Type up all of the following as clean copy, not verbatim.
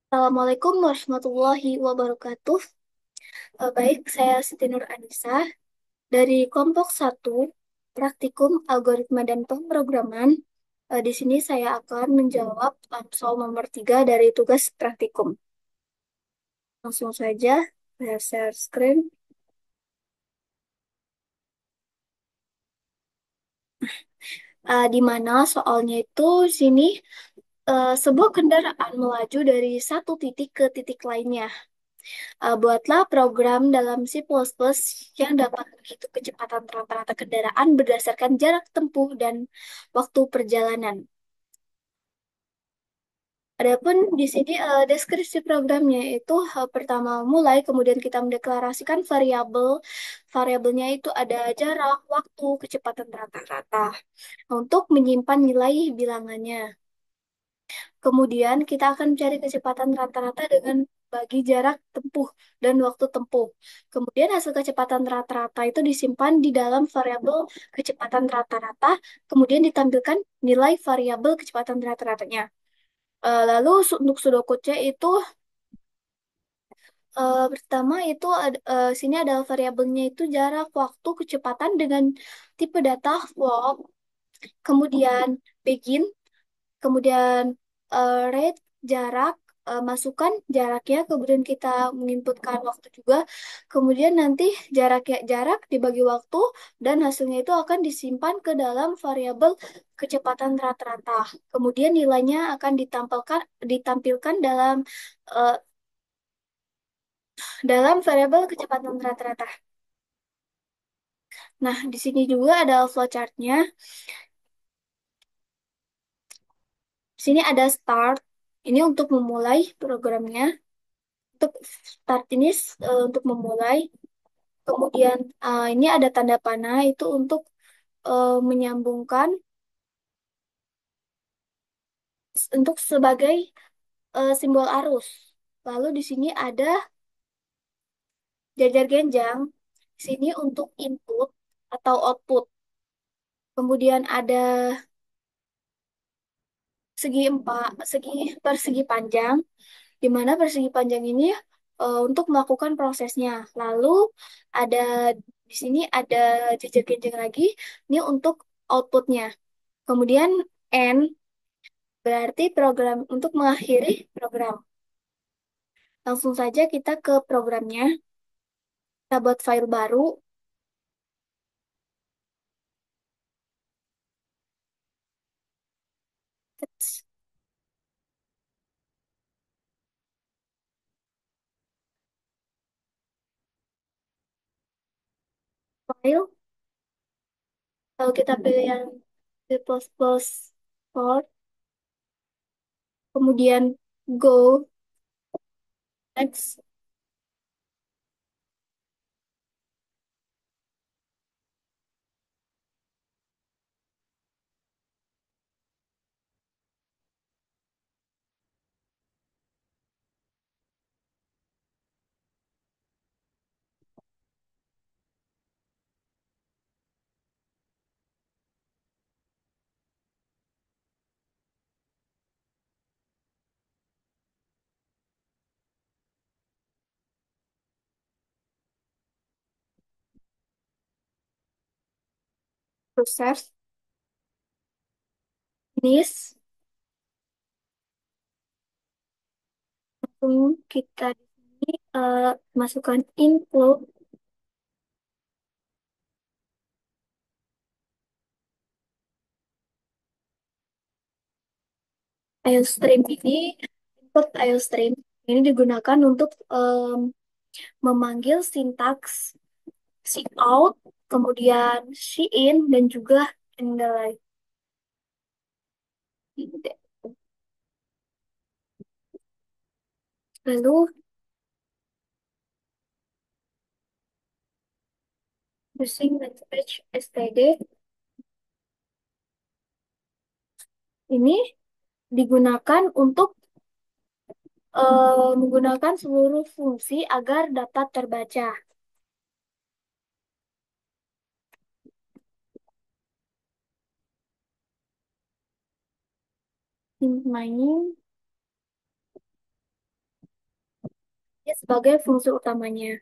Assalamualaikum warahmatullahi wabarakatuh. Baik, saya Siti Nur Anissa dari kelompok satu Praktikum Algoritma dan Pemrograman. Di sini saya akan menjawab soal nomor 3 dari tugas praktikum. Langsung saja, saya share screen. Di mana soalnya itu sini sebuah kendaraan melaju dari satu titik ke titik lainnya. Buatlah program dalam C++ yang dapat menghitung kecepatan rata-rata kendaraan berdasarkan jarak tempuh dan waktu perjalanan. Adapun di sini deskripsi programnya itu pertama mulai, kemudian kita mendeklarasikan variabel. Variabelnya itu ada jarak, waktu, kecepatan rata-rata untuk menyimpan nilai bilangannya. Kemudian kita akan mencari kecepatan rata-rata dengan bagi jarak tempuh dan waktu tempuh. Kemudian hasil kecepatan rata-rata itu disimpan di dalam variabel kecepatan rata-rata, kemudian ditampilkan nilai variabel kecepatan rata-ratanya. Lalu untuk pseudocode-nya itu pertama itu sini adalah variabelnya itu jarak, waktu, kecepatan dengan tipe data float, kemudian begin. Kemudian rate jarak, masukkan jaraknya, kemudian kita menginputkan waktu juga. Kemudian nanti jarak dibagi waktu dan hasilnya itu akan disimpan ke dalam variabel kecepatan rata-rata. Kemudian nilainya akan ditampilkan eh, dalam variabel kecepatan rata-rata. Nah, di sini juga ada flowchart-nya. Di sini ada start. Ini untuk memulai programnya. Untuk start ini untuk memulai. Kemudian ini ada tanda panah itu untuk menyambungkan untuk sebagai simbol arus. Lalu di sini ada jajar genjang. Di sini untuk input atau output. Kemudian ada segi persegi panjang, di mana persegi panjang ini untuk melakukan prosesnya. Lalu ada di sini ada jajar genjang lagi, ini untuk outputnya. Kemudian N berarti program untuk mengakhiri program. Langsung saja kita ke programnya. Kita buat file baru. File. Lalu kita pilih yang C++ port. Kemudian go next process. Finish. Langsung kita di sini masukkan include IOStream ini. Input IOStream ini digunakan untuk memanggil sintaks cout, kemudian in, dan juga inline. Lalu using message std ini digunakan untuk menggunakan seluruh fungsi agar dapat terbaca. Mining Ini sebagai fungsi utamanya.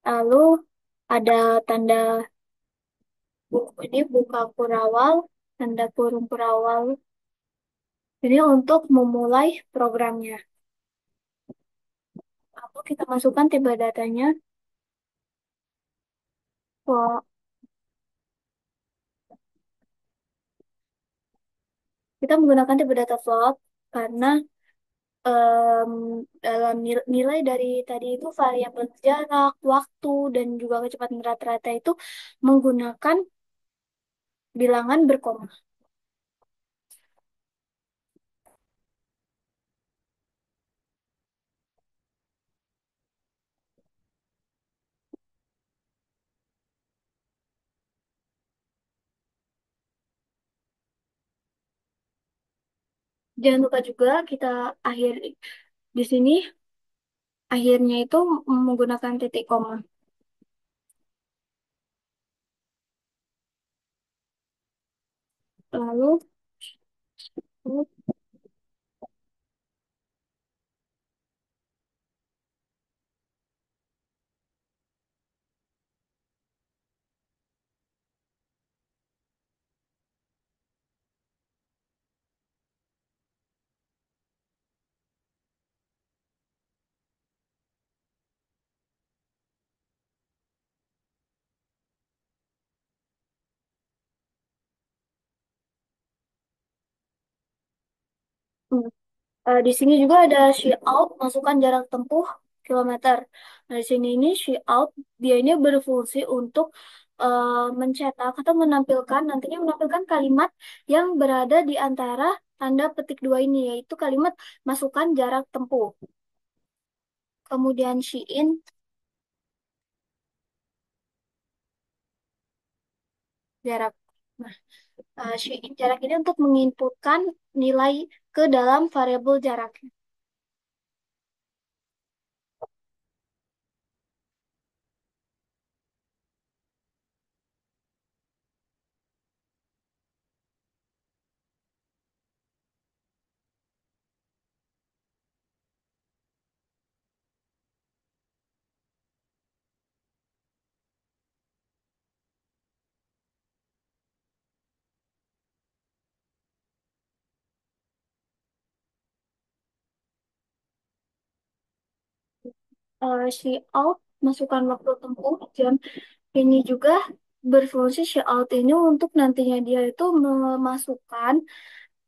Lalu ada tanda ini buka kurawal, tanda kurung kurawal. Ini untuk memulai programnya. Lalu kita masukkan tipe datanya. Wah, kita menggunakan tipe data float karena em, dalam nilai dari tadi itu variabel jarak, waktu, dan juga kecepatan rata-rata itu menggunakan bilangan berkoma. Jangan lupa juga kita akhir di sini akhirnya itu menggunakan titik koma. Lalu, hmm, di sini juga ada she out, masukkan jarak tempuh kilometer. Nah, di sini ini she out, dia ini berfungsi untuk mencetak atau menampilkan, nantinya menampilkan kalimat yang berada di antara tanda petik dua ini, yaitu kalimat masukkan jarak tempuh. Kemudian she in, jarak. Nah, she in jarak ini untuk menginputkan nilai ke dalam variabel jarak. She out, masukkan waktu tempuh jam. Ini juga berfungsi shout ini untuk nantinya dia itu memasukkan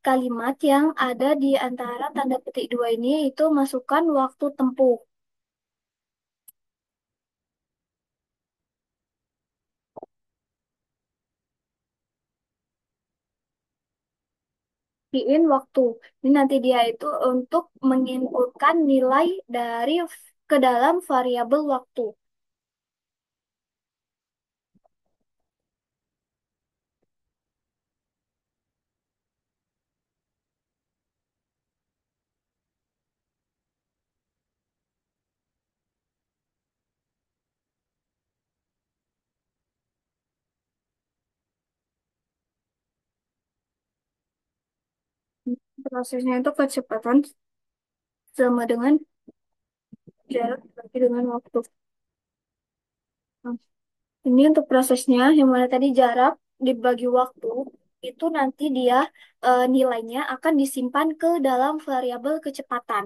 kalimat yang ada di antara tanda petik dua ini, itu masukkan waktu tempuh. Keyin waktu. Ini nanti dia itu untuk menginputkan nilai dari ke dalam variabel waktu. Prosesnya itu kecepatan sama dengan jarak dibagi dengan waktu. Nah, ini untuk prosesnya, yang mana tadi jarak dibagi waktu, itu nanti dia nilainya akan disimpan ke dalam variabel kecepatan.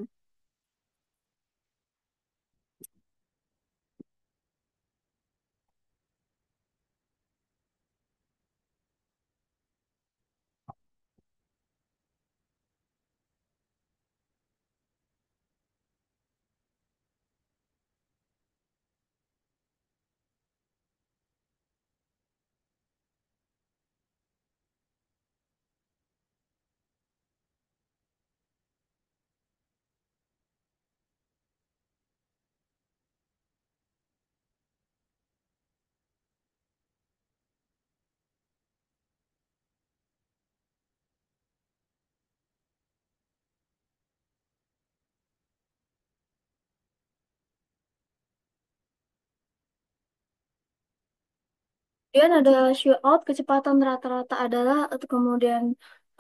Kemudian ada shootout, kecepatan rata-rata adalah, atau kemudian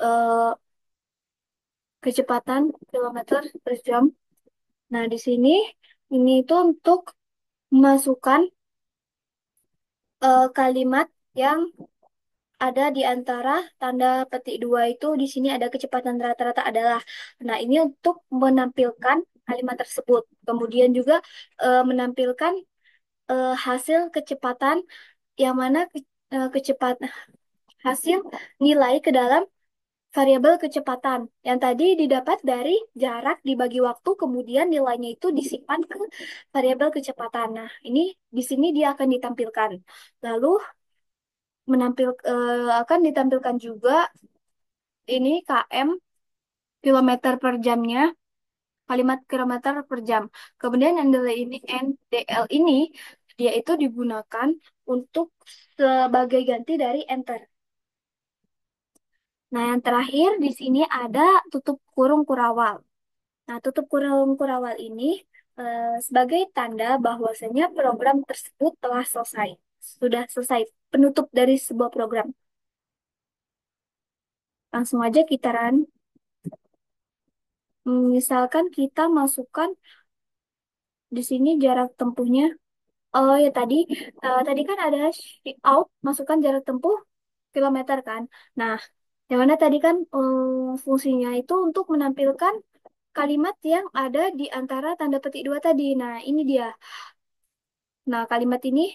eh, kecepatan kilometer per jam. Nah, di sini ini itu untuk memasukkan kalimat yang ada di antara tanda petik dua itu di sini ada kecepatan rata-rata adalah. Nah, ini untuk menampilkan kalimat tersebut. Kemudian juga menampilkan hasil kecepatan yang mana kecepatan hasil nilai ke dalam variabel kecepatan yang tadi didapat dari jarak dibagi waktu, kemudian nilainya itu disimpan ke variabel kecepatan. Nah, ini di sini dia akan ditampilkan. Lalu akan ditampilkan juga ini km kilometer per jamnya, kalimat kilometer per jam. Kemudian NDL ini dia itu digunakan untuk sebagai ganti dari enter. Nah, yang terakhir di sini ada tutup kurung kurawal. Nah, tutup kurung kurawal ini sebagai tanda bahwasanya program tersebut telah selesai. Sudah selesai penutup dari sebuah program. Langsung aja kita run. Misalkan kita masukkan di sini jarak tempuhnya. Oh ya tadi kan ada out masukkan jarak tempuh kilometer kan. Nah, yang mana tadi kan fungsinya itu untuk menampilkan kalimat yang ada di antara tanda petik dua tadi. Nah, ini dia. Nah, kalimat ini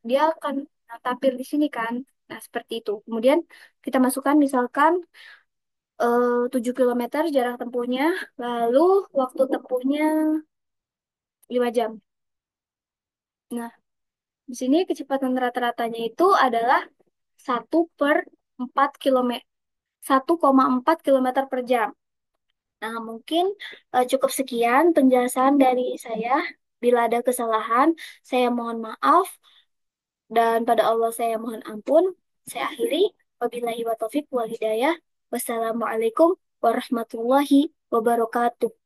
dia akan tampil di sini kan. Nah, seperti itu. Kemudian kita masukkan misalkan 7 kilometer jarak tempuhnya, lalu waktu tempuhnya 5 jam. Nah, di sini kecepatan rata-ratanya itu adalah 1/4 kilometer, 1,4 kilometer per jam. Nah, mungkin cukup sekian penjelasan dari saya. Bila ada kesalahan, saya mohon maaf. Dan pada Allah saya mohon ampun. Saya akhiri. Wabillahi wa taufiq wal hidayah. Wassalamualaikum warahmatullahi wabarakatuh.